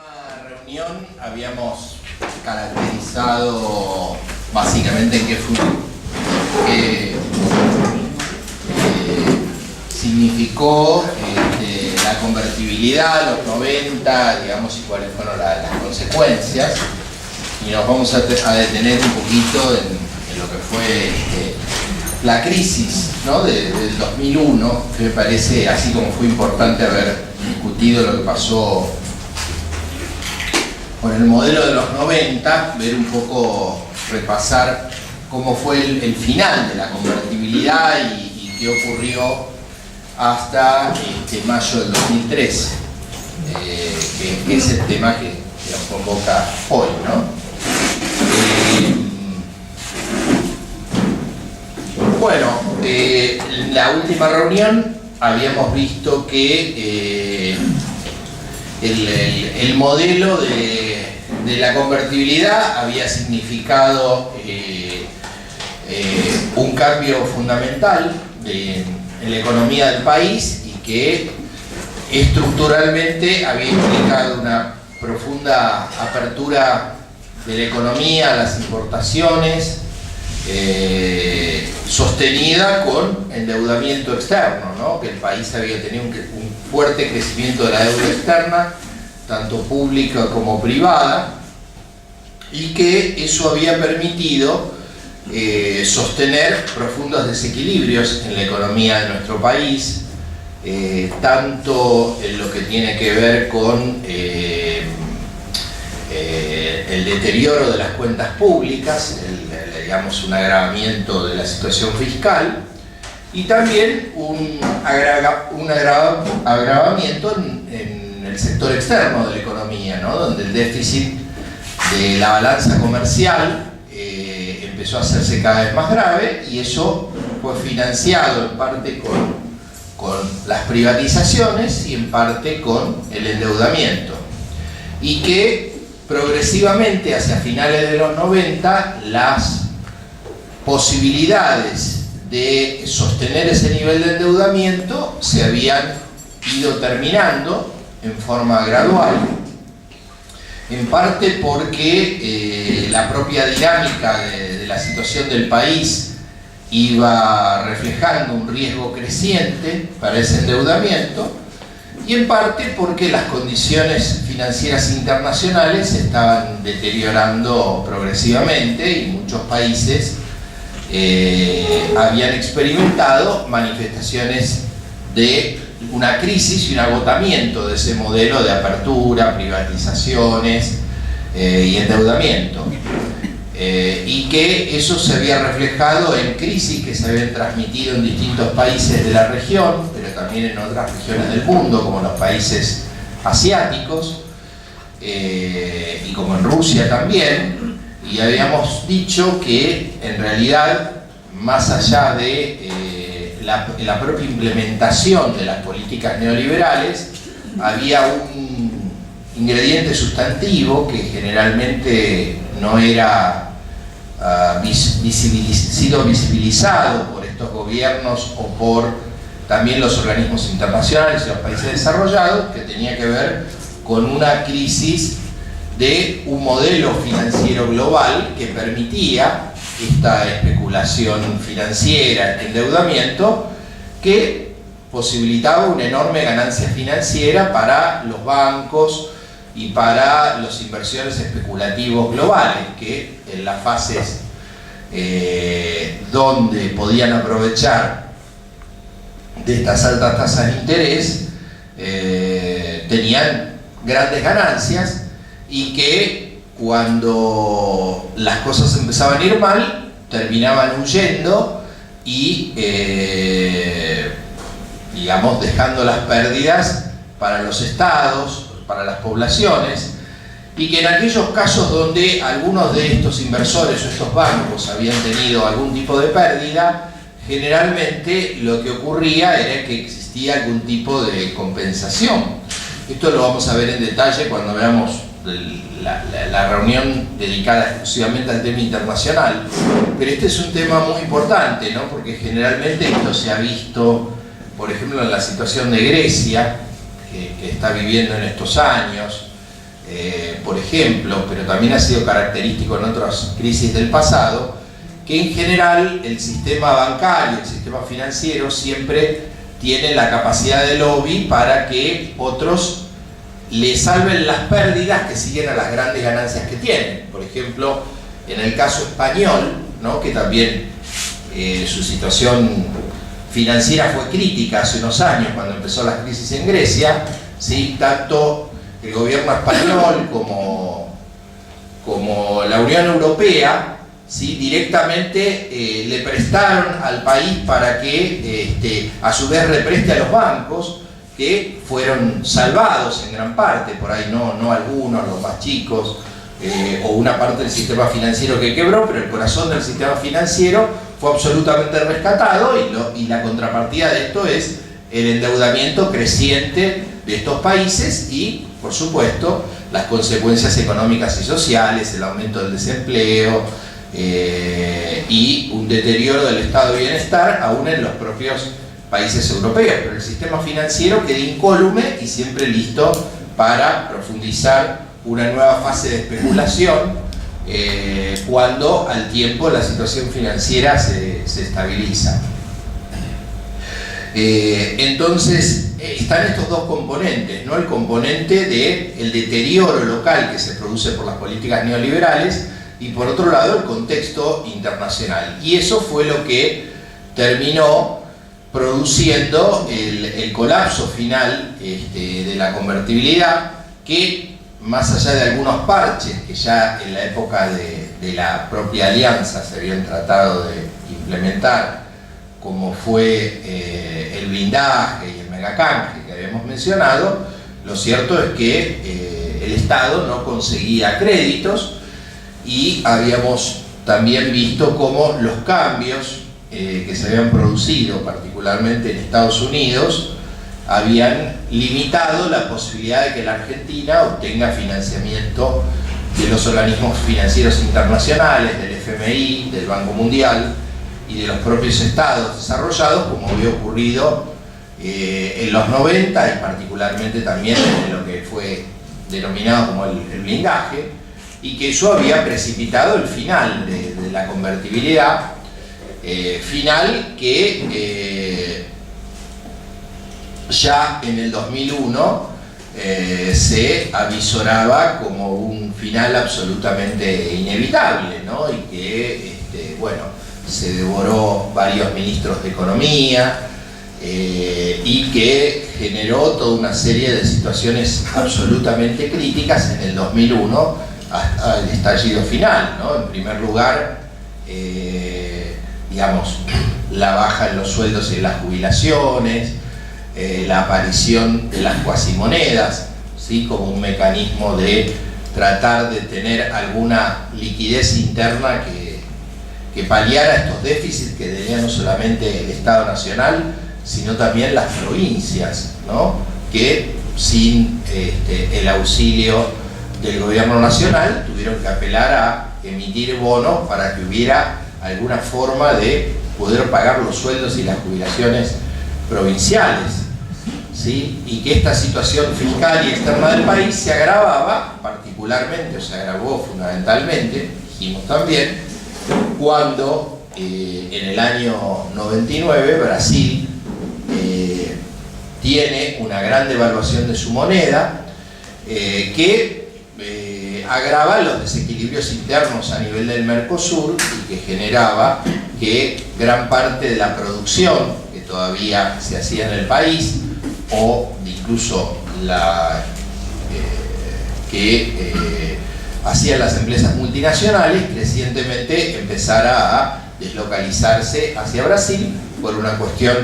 última reunión habíamos caracterizado básicamente en qué significó la convertibilidad, los 90, digamos, y cuáles fueron las consecuencias. Y nos vamos a detener un poquito en lo que fue la crisis, ¿no? del 2001, que me parece, así como fue importante haber discutido lo que pasó con el modelo de los 90, ver un poco, repasar cómo fue el final de la convertibilidad y qué ocurrió hasta mayo del 2013, que es el tema que nos convoca hoy, ¿no? En la última reunión habíamos visto que el modelo de la convertibilidad había significado un cambio fundamental en la economía del país y que estructuralmente había implicado una profunda apertura de la economía a las importaciones, sostenida con endeudamiento externo, ¿no? Que el país había tenido un fuerte crecimiento de la deuda externa, tanto pública como privada, y que eso había permitido sostener profundos desequilibrios en la economía de nuestro país, tanto en lo que tiene que ver con el deterioro de las cuentas públicas, digamos un agravamiento de la situación fiscal, y también un agravamiento en el sector externo de la economía, ¿no? Donde el déficit de la balanza comercial empezó a hacerse cada vez más grave, y eso fue financiado en parte con las privatizaciones y en parte con el endeudamiento, y que progresivamente hacia finales de los 90 las posibilidades de sostener ese nivel de endeudamiento se habían ido terminando en forma gradual, en parte porque la propia dinámica de la situación del país iba reflejando un riesgo creciente para ese endeudamiento, y en parte porque las condiciones financieras internacionales se estaban deteriorando progresivamente y muchos países habían experimentado manifestaciones de una crisis y un agotamiento de ese modelo de apertura, privatizaciones y endeudamiento, y que eso se había reflejado en crisis que se habían transmitido en distintos países de la región, pero también en otras regiones del mundo, como los países asiáticos, y como en Rusia también. Y habíamos dicho que en realidad, más allá de la propia implementación de las políticas neoliberales, había un ingrediente sustantivo que generalmente no era sido visibilizado por estos gobiernos o por también los organismos internacionales y los países desarrollados, que tenía que ver con una crisis de un modelo financiero global que permitía esta especulación financiera, este endeudamiento, que posibilitaba una enorme ganancia financiera para los bancos y para los inversores especulativos globales, que en las fases donde podían aprovechar de estas altas tasas de interés tenían grandes ganancias, y que cuando las cosas empezaban a ir mal terminaban huyendo y digamos dejando las pérdidas para los estados, para las poblaciones, y que en aquellos casos donde algunos de estos inversores o estos bancos habían tenido algún tipo de pérdida, generalmente lo que ocurría era que existía algún tipo de compensación. Esto lo vamos a ver en detalle cuando veamos la reunión dedicada exclusivamente al tema internacional, pero este es un tema muy importante, ¿no? Porque generalmente esto se ha visto, por ejemplo, en la situación de Grecia, que está viviendo en estos años, por ejemplo, pero también ha sido característico en otras crisis del pasado, que en general el sistema bancario, el sistema financiero siempre tiene la capacidad de lobby para que otros le salven las pérdidas que siguen a las grandes ganancias que tienen. Por ejemplo, en el caso español, ¿no?, que también su situación financiera fue crítica hace unos años cuando empezó la crisis en Grecia, ¿sí?, tanto el gobierno español como la Unión Europea, ¿sí?, directamente le prestaron al país para que a su vez represte a los bancos, que fueron salvados en gran parte, por ahí no algunos, los más chicos, o una parte del sistema financiero que quebró, pero el corazón del sistema financiero fue absolutamente rescatado, y la contrapartida de esto es el endeudamiento creciente de estos países y, por supuesto, las consecuencias económicas y sociales, el aumento del desempleo y un deterioro del estado de bienestar aún en los propios países europeos. Pero el sistema financiero queda incólume y siempre listo para profundizar una nueva fase de especulación cuando al tiempo la situación financiera se estabiliza. Entonces están estos dos componentes, ¿no? El componente del deterioro local que se produce por las políticas neoliberales y, por otro lado, el contexto internacional. Y eso fue lo que terminó produciendo el colapso final de la convertibilidad, que, más allá de algunos parches que ya en la época de la propia alianza se habían tratado de implementar, como fue el blindaje y el megacanje que habíamos mencionado, lo cierto es que el Estado no conseguía créditos, y habíamos también visto cómo los cambios que se habían producido, particularmente en Estados Unidos, habían limitado la posibilidad de que la Argentina obtenga financiamiento de los organismos financieros internacionales, del FMI, del Banco Mundial y de los propios estados desarrollados, como había ocurrido en los 90 y particularmente también en lo que fue denominado como el blindaje, y que eso había precipitado el final de la convertibilidad, final que ya en el 2001 se avisoraba como un final absolutamente inevitable, ¿no? Y que bueno, se devoró varios ministros de Economía y que generó toda una serie de situaciones absolutamente críticas en el 2001 hasta el estallido final, ¿no? En primer lugar, digamos, la baja en los sueldos y en las jubilaciones, la aparición de las cuasimonedas, ¿sí?, como un mecanismo de tratar de tener alguna liquidez interna que paliara estos déficits que tenía no solamente el Estado Nacional, sino también las provincias, ¿no?, que sin el auxilio del gobierno nacional tuvieron que apelar a emitir bonos para que hubiera alguna forma de poder pagar los sueldos y las jubilaciones provinciales, ¿sí? Y que esta situación fiscal y externa del país se agravaba particularmente, o se agravó fundamentalmente, dijimos también, cuando en el año 99 Brasil tiene una gran devaluación de su moneda que agrava los desequilibrios internos a nivel del Mercosur y que generaba que gran parte de la producción que todavía se hacía en el país, o incluso la que hacían las empresas multinacionales, crecientemente empezara a deslocalizarse hacia Brasil por una cuestión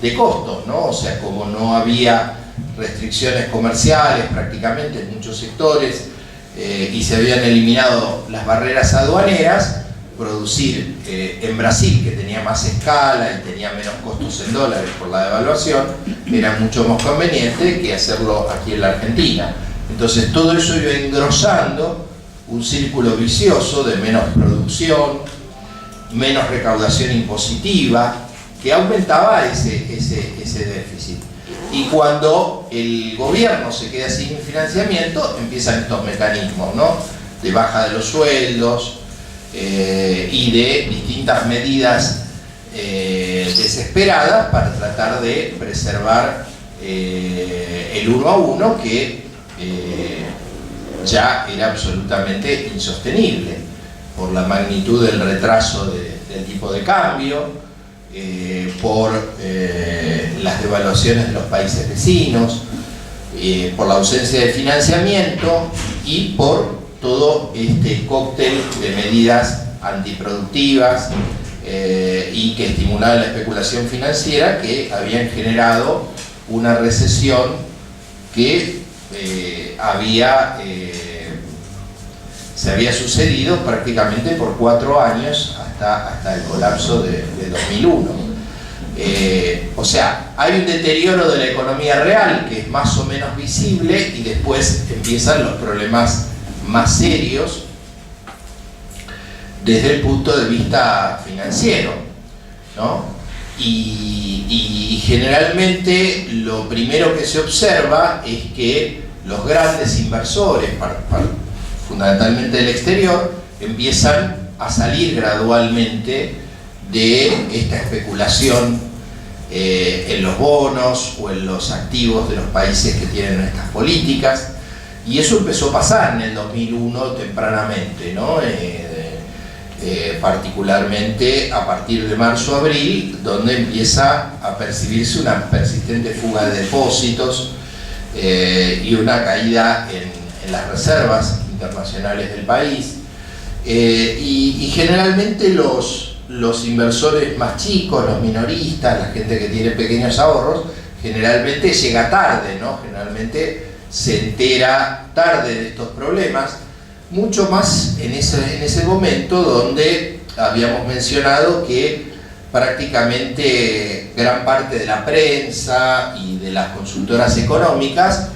de costos, ¿no? O sea, como no había restricciones comerciales prácticamente en muchos sectores y se habían eliminado las barreras aduaneras, producir en Brasil, que tenía más escala y tenía menos costos en dólares por la devaluación, era mucho más conveniente que hacerlo aquí en la Argentina. Entonces todo eso iba engrosando un círculo vicioso de menos producción, menos recaudación impositiva, que aumentaba ese déficit. y cuando el gobierno se queda sin financiamiento, empiezan estos mecanismos, ¿no?, de baja de los sueldos y de distintas medidas desesperadas para tratar de preservar el 1 a 1, que ya era absolutamente insostenible por la magnitud del retraso del tipo de cambio, por las devaluaciones de los países vecinos, por la ausencia de financiamiento y por todo este cóctel de medidas antiproductivas y que estimulaban la especulación financiera, que habían generado una recesión que se había sucedido prácticamente por 4 años hasta el colapso de 2001. O sea, hay un deterioro de la economía real que es más o menos visible, y después empiezan los problemas más serios desde el punto de vista financiero, ¿no? Y generalmente lo primero que se observa es que los grandes inversores, fundamentalmente del exterior, empiezan a salir gradualmente de esta especulación en los bonos o en los activos de los países que tienen estas políticas, y eso empezó a pasar en el 2001 tempranamente, ¿no? Particularmente a partir de marzo-abril, donde empieza a percibirse una persistente fuga de depósitos y una caída en las reservas internacionales del país, y generalmente los inversores más chicos, los minoristas, la gente que tiene pequeños ahorros, generalmente llega tarde, ¿no? Generalmente se entera tarde de estos problemas, mucho más en ese momento donde habíamos mencionado que prácticamente gran parte de la prensa y de las consultoras económicas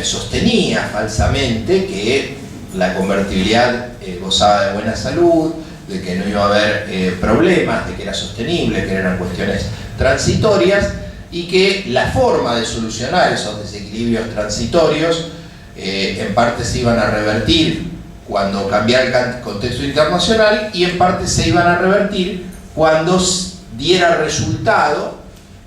sostenía falsamente que la convertibilidad gozaba de buena salud, de que no iba a haber problemas, de que era sostenible, que eran cuestiones transitorias, y que la forma de solucionar esos desequilibrios transitorios en parte se iban a revertir cuando cambiara el contexto internacional, y en parte se iban a revertir cuando diera resultado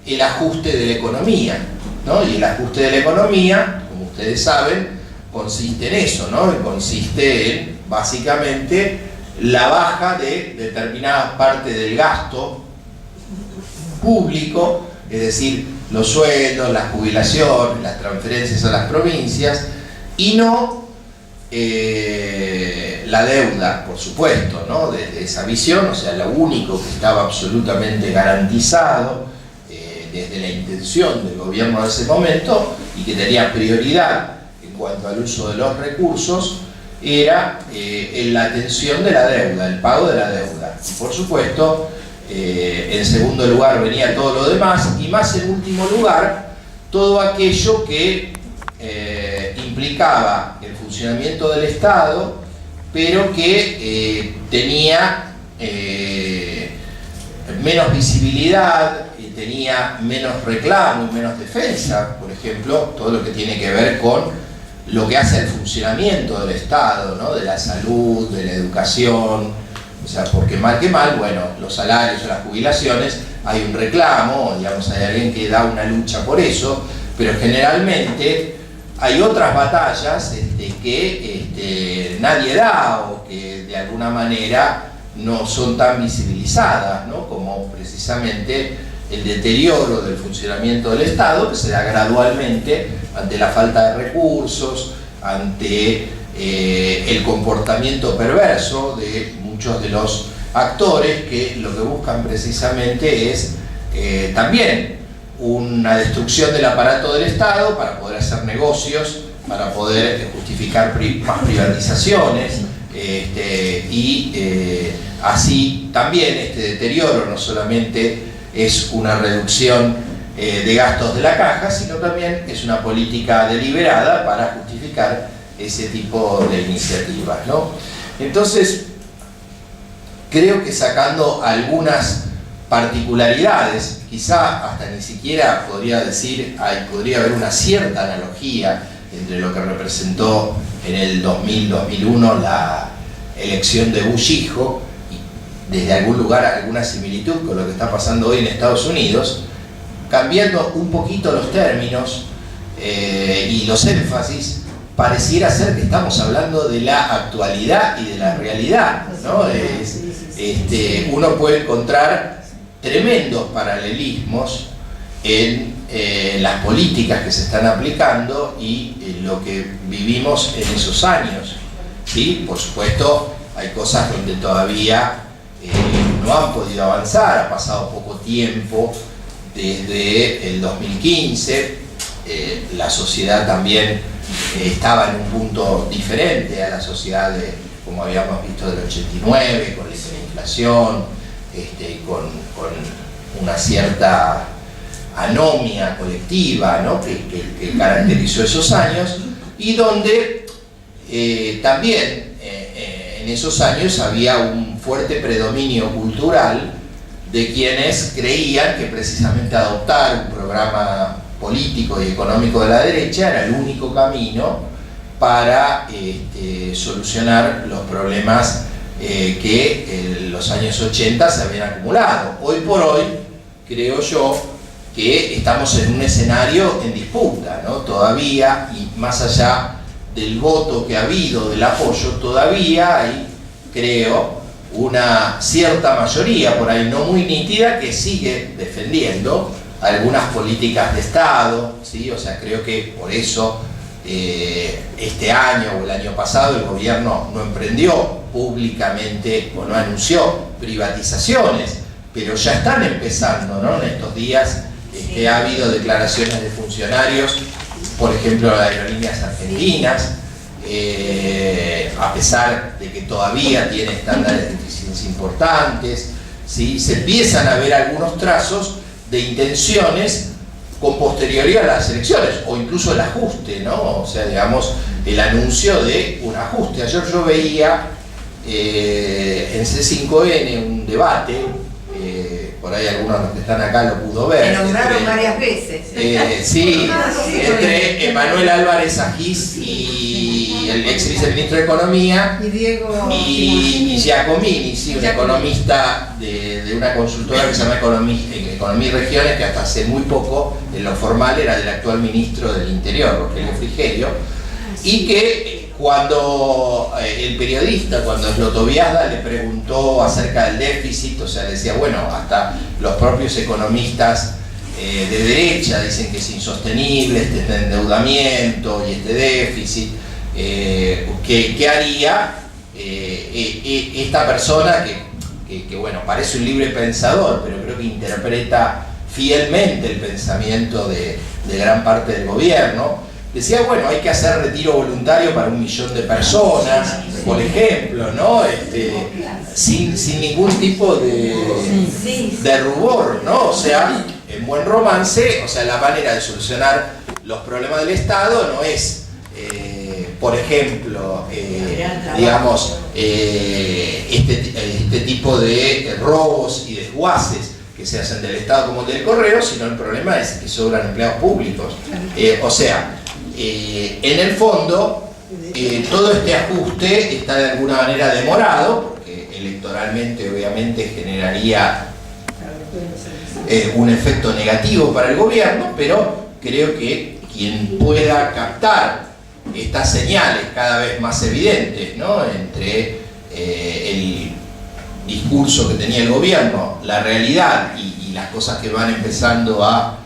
el ajuste de la economía, ¿no? Y el ajuste de la economía, como ustedes saben, consiste en eso, ¿no? Consiste en, básicamente, la baja de determinadas partes del gasto público, es decir, los sueldos, las jubilaciones, las transferencias a las provincias, y no la deuda, por supuesto, ¿no? Desde esa visión, o sea, lo único que estaba absolutamente garantizado desde la intención del gobierno de ese momento, y que tenía prioridad en cuanto al uso de los recursos, era la atención de la deuda, el pago de la deuda. Y por supuesto, en segundo lugar venía todo lo demás, y más en último lugar, todo aquello que implicaba el funcionamiento del Estado, pero que tenía menos visibilidad, tenía menos reclamo y menos defensa. Por ejemplo, todo lo que tiene que ver con lo que hace el funcionamiento del Estado, ¿no? De la salud, de la educación. O sea, porque mal que mal, bueno, los salarios o las jubilaciones, hay un reclamo, digamos, hay alguien que da una lucha por eso, pero generalmente hay otras batallas que nadie da, o que de alguna manera no son tan visibilizadas, ¿no? Como precisamente el deterioro del funcionamiento del Estado, que se da gradualmente ante la falta de recursos, ante el comportamiento perverso de muchos de los actores, que lo que buscan precisamente es también una destrucción del aparato del Estado para poder hacer negocios, para poder justificar más privatizaciones, y así también este deterioro no solamente es una reducción de gastos de la caja, sino también es una política deliberada para justificar ese tipo de iniciativas, ¿no? Entonces, creo que sacando algunas particularidades, quizá hasta ni siquiera podría podría haber una cierta analogía entre lo que representó en el 2000-2001 la elección de Bush hijo, y desde algún lugar alguna similitud con lo que está pasando hoy en Estados Unidos, cambiando un poquito los términos y los énfasis. Pareciera ser que estamos hablando de la actualidad y de la realidad, ¿no? Uno puede encontrar tremendos paralelismos en las políticas que se están aplicando y lo que vivimos en esos años, ¿sí? Por supuesto, hay cosas donde todavía no han podido avanzar, ha pasado poco tiempo desde el 2015, la sociedad también estaba en un punto diferente a la sociedad como habíamos visto del 89, con la hiperinflación, con una cierta anomia colectiva, ¿no? que caracterizó esos años, y donde también en esos años había un fuerte predominio cultural de quienes creían que precisamente adoptar un programa político y económico de la derecha era el único camino para solucionar los problemas que en los años 80 se habían acumulado. Hoy por hoy, creo yo, que estamos en un escenario en disputa, ¿no? Todavía, y más allá del voto que ha habido, del apoyo, todavía hay, creo, una cierta mayoría, por ahí no muy nítida, que sigue defendiendo algunas políticas de Estado, ¿sí? O sea, creo que por eso este año o el año pasado el gobierno no emprendió públicamente o no anunció privatizaciones, pero ya están empezando, ¿no? En estos días ha habido declaraciones de funcionarios, por ejemplo, de Aerolíneas Argentinas, a pesar de que todavía tiene estándares de eficiencia importantes, ¿sí? Se empiezan a ver algunos trazos de intenciones con posterioridad a las elecciones, o incluso el ajuste, ¿no? O sea, digamos, el anuncio de un ajuste. Ayer yo veía en C5N un debate, por ahí algunos de los que están acá lo pudo ver. Se nombraron varias veces. Sí, entre Emanuel Álvarez Agis y el ex viceministro de Economía y Giacomini, sí, un economista de una consultora que se llama Economía y Regiones, que hasta hace muy poco, en lo formal, era del actual ministro del Interior, Rogelio Frigerio, y que cuando el periodista, cuando Slotoviazda le preguntó acerca del déficit, o sea, decía, bueno, hasta los propios economistas de derecha dicen que es insostenible este endeudamiento y este déficit, ¿qué haría esta persona que, bueno, parece un libre pensador, pero creo que interpreta fielmente el pensamiento de gran parte del gobierno? Decía, bueno, hay que hacer retiro voluntario para 1 millón de personas, por ejemplo, ¿no? Sin ningún tipo de rubor, ¿no? O sea, en buen romance, o sea, la manera de solucionar los problemas del Estado no es, por ejemplo, digamos, este tipo de robos y desguaces que se hacen del Estado como del Correo, sino el problema es que sobran empleados públicos. O sea, en el fondo, todo este ajuste está de alguna manera demorado, porque electoralmente obviamente generaría un efecto negativo para el gobierno, pero creo que quien pueda captar estas señales cada vez más evidentes, ¿no? Entre el discurso que tenía el gobierno, la realidad y las cosas que van empezando a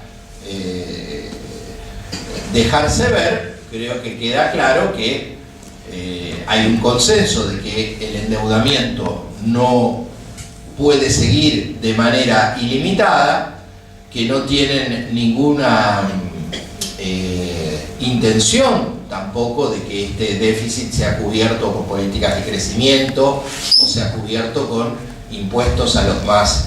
dejarse ver, creo que queda claro que hay un consenso de que el endeudamiento no puede seguir de manera ilimitada, que no tienen ninguna intención tampoco de que este déficit sea cubierto por políticas de crecimiento o sea cubierto con impuestos a los más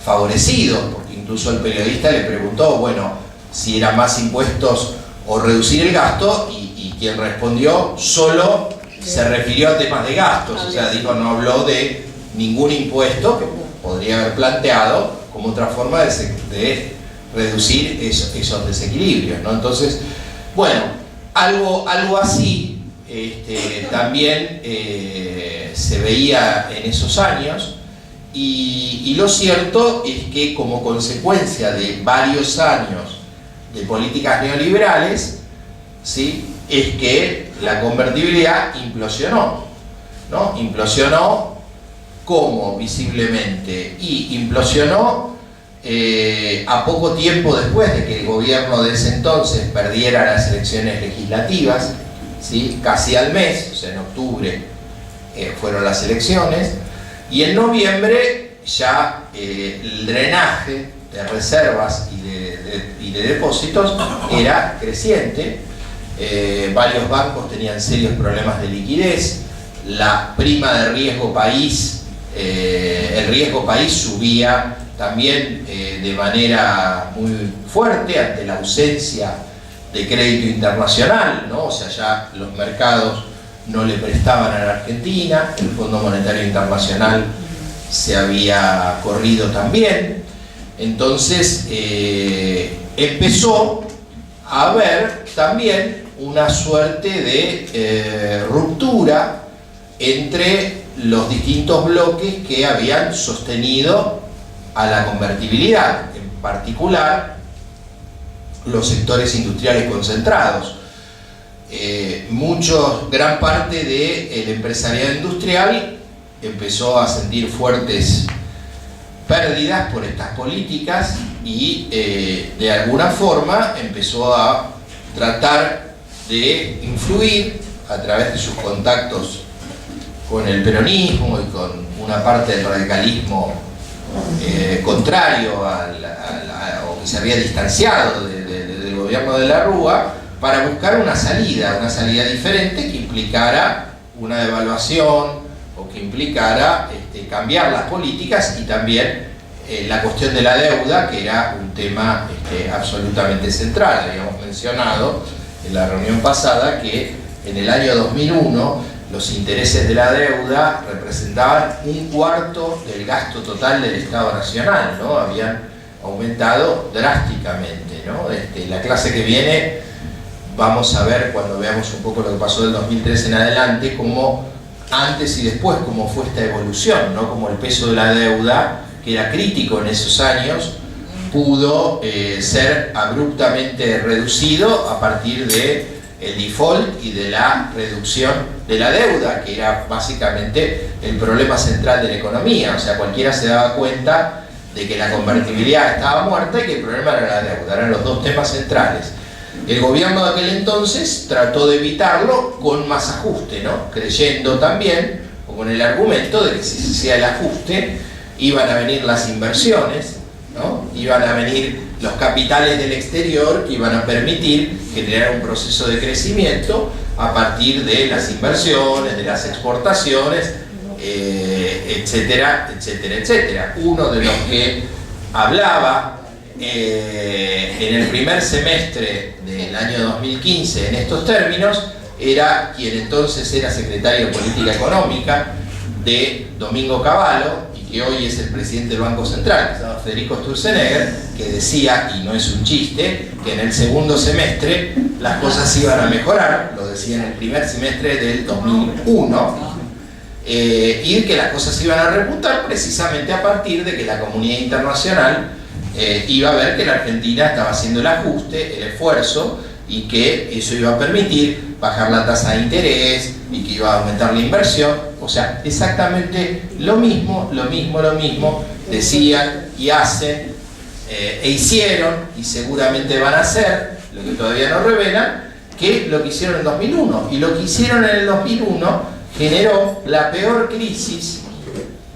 favorecidos, porque incluso el periodista le preguntó, bueno, si eran más impuestos o reducir el gasto, y quien respondió solo se refirió a temas de gastos, o sea, dijo, no habló de ningún impuesto que podría haber planteado como como otra forma de reducir esos desequilibrios, ¿no? Entonces, bueno, algo así también se veía en esos años, y lo cierto es que como consecuencia de varios años de políticas neoliberales, ¿sí?, es que la convertibilidad implosionó, ¿no? Implosionó como visiblemente, y implosionó a poco tiempo después de que el gobierno de ese entonces perdiera las elecciones legislativas, ¿sí?, casi al mes, o sea, en octubre fueron las elecciones, y en noviembre ya el drenaje de reservas y de depósitos era creciente. Varios bancos tenían serios problemas de liquidez, la prima de riesgo país, el riesgo país subía también de manera muy fuerte ante la ausencia de crédito internacional, ¿no? O sea, ya los mercados no le prestaban a la Argentina, el Fondo Monetario Internacional se había corrido también. Entonces empezó a haber también una suerte de ruptura entre los distintos bloques que habían sostenido a la convertibilidad, en particular los sectores industriales concentrados. Gran parte del empresariado industrial empezó a sentir fuertes pérdidas por estas políticas y de alguna forma empezó a tratar de influir a través de sus contactos con el peronismo y con una parte del radicalismo contrario o que se había distanciado del gobierno de la Rúa, para buscar una salida diferente que implicara una devaluación o que implicara cambiar las políticas, y también la cuestión de la deuda, que era un tema absolutamente central. Habíamos mencionado en la reunión pasada que en el año 2001 los intereses de la deuda representaban 1/4 del gasto total del Estado Nacional, ¿no? Habían aumentado drásticamente, ¿no? La clase que viene vamos a ver, cuando veamos un poco lo que pasó del 2003 en adelante, cómo antes y después, cómo fue esta evolución, ¿no? Como el peso de la deuda, que era crítico en esos años, pudo ser abruptamente reducido a partir de el default y de la reducción de la deuda, que era básicamente el problema central de la economía. O sea, cualquiera se daba cuenta de que la convertibilidad estaba muerta y que el problema era la deuda. Eran los dos temas centrales. El gobierno de aquel entonces trató de evitarlo con más ajuste, ¿no? Creyendo también, o con el argumento de que si se hacía el ajuste, iban a venir las inversiones, ¿no? Iban a venir los capitales del exterior, que iban a permitir generar un proceso de crecimiento a partir de las inversiones, de las exportaciones, etcétera, etcétera, etcétera. Uno de los que hablaba en el primer semestre del año 2015 en estos términos era quien entonces era secretario de Política Económica de Domingo Cavallo, y que hoy es el presidente del Banco Central, que se llama Federico Sturzenegger, que decía, y no es un chiste, que en el segundo semestre las cosas iban a mejorar, lo decía en el primer semestre del 2001, y que las cosas iban a repuntar precisamente a partir de que la comunidad internacional iba a ver que la Argentina estaba haciendo el ajuste, el esfuerzo, y que eso iba a permitir bajar la tasa de interés y que iba a aumentar la inversión. O sea, exactamente lo mismo decían y hacen e hicieron, y seguramente van a hacer, lo que todavía no revelan, que lo que hicieron en 2001. Y lo que hicieron en el 2001 generó la peor crisis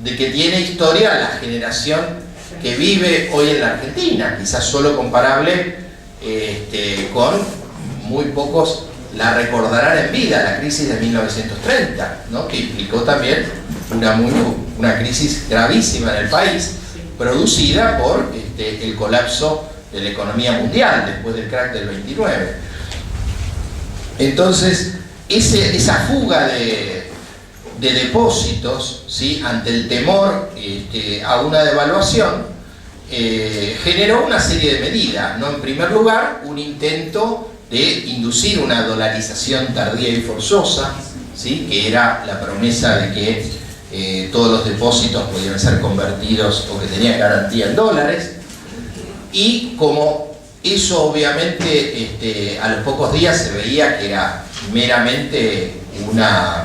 de que tiene historia la generación que vive hoy en la Argentina, quizás solo comparable con muy pocos la recordarán en vida, la crisis de 1930, ¿no? Que implicó también una crisis gravísima en el país, producida por el colapso de la economía mundial después del crack del 29. Entonces, esa fuga de depósitos, ¿sí?, ante el temor a una devaluación, generó una serie de medidas, ¿no? En primer lugar, un intento de inducir una dolarización tardía y forzosa, ¿sí? Que era la promesa de que todos los depósitos podían ser convertidos o que tenían garantía en dólares, y como eso obviamente a los pocos días se veía que era meramente una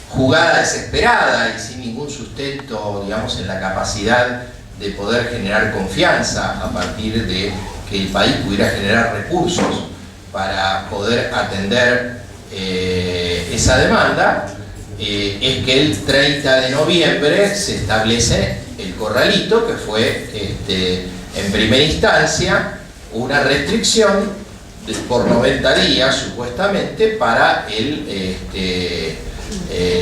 jugada desesperada y sin ningún sustento, digamos, en la capacidad de poder generar confianza a partir de que el país pudiera generar recursos para poder atender esa demanda, es que el 30 de noviembre se establece el corralito, que fue en primera instancia una restricción por 90 días supuestamente para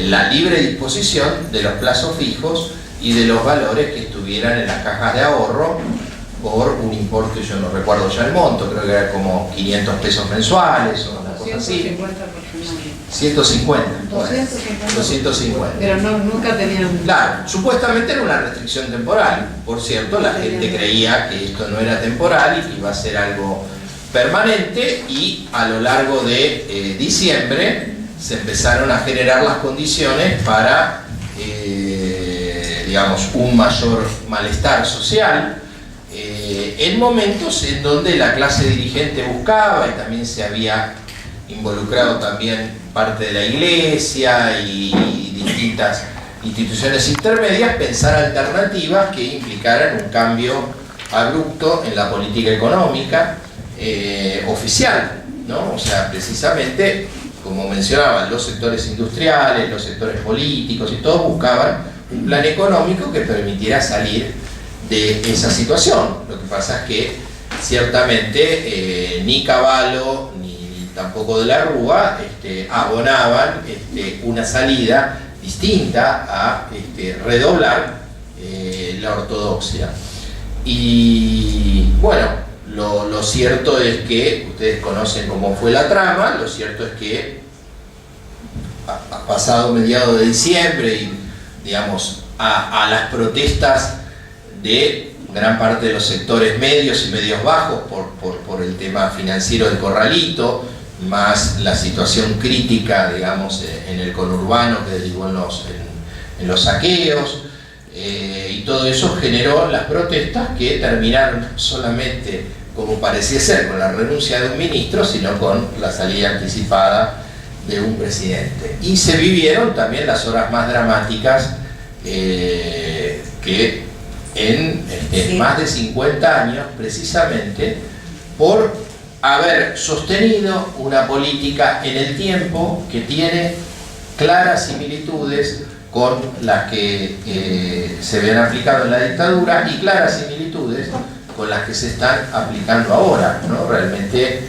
la libre disposición de los plazos fijos y de los valores que estuvieran en las cajas de ahorro por un importe, yo no recuerdo ya el monto, creo que era como 500 pesos mensuales o una cosa así. 150. 250. Pero no, nunca tenían... Claro, supuestamente era una restricción temporal. Por cierto, la gente creía que esto no era temporal y que iba a ser algo permanente, y a lo largo de diciembre se empezaron a generar las condiciones para, digamos, un mayor malestar social, en momentos en donde la clase dirigente buscaba, y también se había involucrado también parte de la iglesia y distintas instituciones intermedias, pensar alternativas que implicaran un cambio abrupto en la política económica oficial, ¿no? O sea, precisamente, como mencionaban, los sectores industriales, los sectores políticos y todos buscaban un plan económico que permitiera salir de esa situación. Lo que pasa es que ciertamente ni Cavallo ni tampoco de la Rúa abonaban una salida distinta a redoblar la ortodoxia. Y bueno, lo cierto es que, ustedes conocen cómo fue la trama, lo cierto es que pasado mediados de diciembre y, digamos, a las protestas de gran parte de los sectores medios y medios bajos por el tema financiero del corralito, más la situación crítica, digamos, en el conurbano que derivó en los saqueos, y todo eso generó las protestas que terminaron solamente, como parecía ser, con la renuncia de un ministro, sino con la salida anticipada de un presidente. Y se vivieron también las horas más dramáticas que en más de 50 años, precisamente por haber sostenido una política en el tiempo que tiene claras similitudes con las que se habían aplicado en la dictadura y claras similitudes con las que se están aplicando ahora, ¿no? Realmente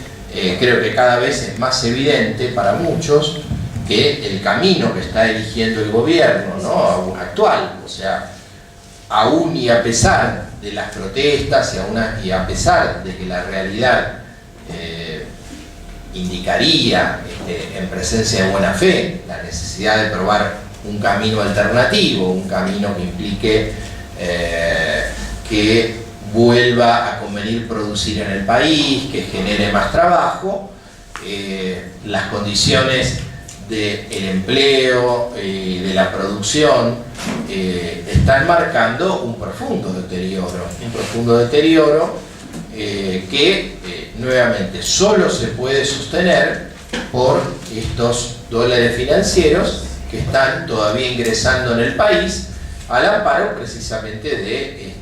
creo que cada vez es más evidente para muchos que el camino que está eligiendo el gobierno, ¿no?, actual, o sea, aún y a pesar de las protestas y a pesar de que la realidad indicaría en presencia de buena fe la necesidad de probar un camino alternativo, un camino que implique que vuelva a convenir producir en el país, que genere más trabajo, las condiciones del empleo, de la producción, están marcando un profundo deterioro que nuevamente solo se puede sostener por estos dólares financieros que están todavía ingresando en el país al amparo precisamente de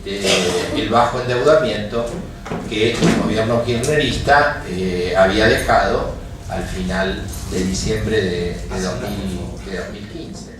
el bajo endeudamiento que el gobierno kirchnerista había dejado al final de diciembre de 2015.